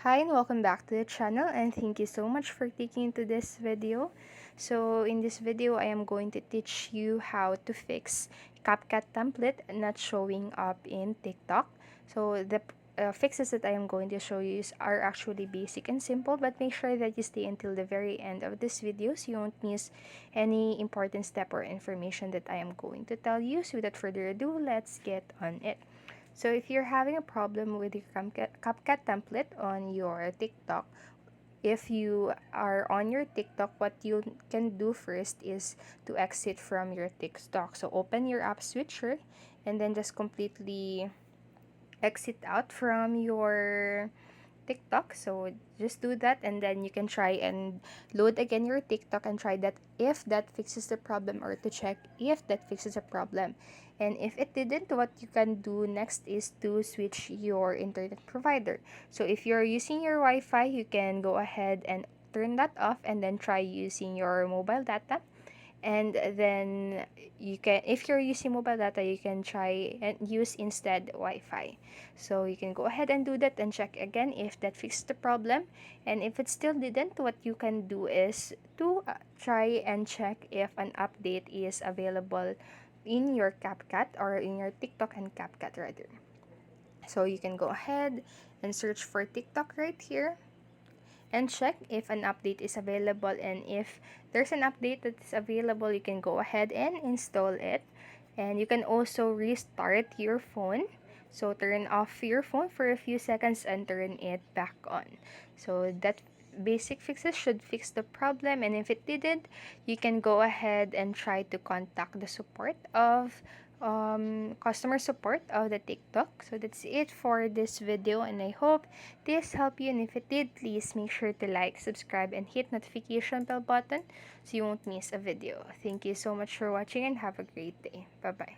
Hi and welcome back to the channel, and thank you so much for clicking into this video. So in this video, I am going to teach you how to fix CapCut template not showing up in TikTok. So the fixes that I am going to show you are actually basic and simple, but make sure that you stay until the very end of this video so you won't miss any important step or information that I am going to tell you. So without further ado, let's get on it. So if you're having a problem with your CapCut template on your TikTok, if you are on your TikTok, what you can do first is to exit from your TikTok. So open your app switcher and then just completely exit out from your TikTok. So just do that, and then you can try and load again your TikTok and try that if that fixes the problem, or to check if that fixes the problem. And if it didn't, what you can do next is to switch your internet provider. So if you're using your Wi-Fi, you can go ahead and turn that off and then try using your mobile data. And then you can, if you're using mobile data, you can try and use instead Wi-Fi. So you can go ahead and do that and check again if that fixed the problem. And if it still didn't, what you can do is to try and check if an update is available in your CapCut or in your TikTok and CapCut rather. So you can go ahead and search for TikTok right here and check if an update is available, and if there's an update that is available, you can go ahead and install it. And you can also restart your phone, so turn off your phone for a few seconds and turn it back on. So that basic fixes should fix the problem, and if it didn't, you can go ahead and try to contact the support of customer support of the TikTok. So that's it for this video, and I hope this helped you. And if it did, please make sure to like, subscribe, and hit notification bell button so you won't miss a video. Thank you so much for watching and have a great day. Bye bye.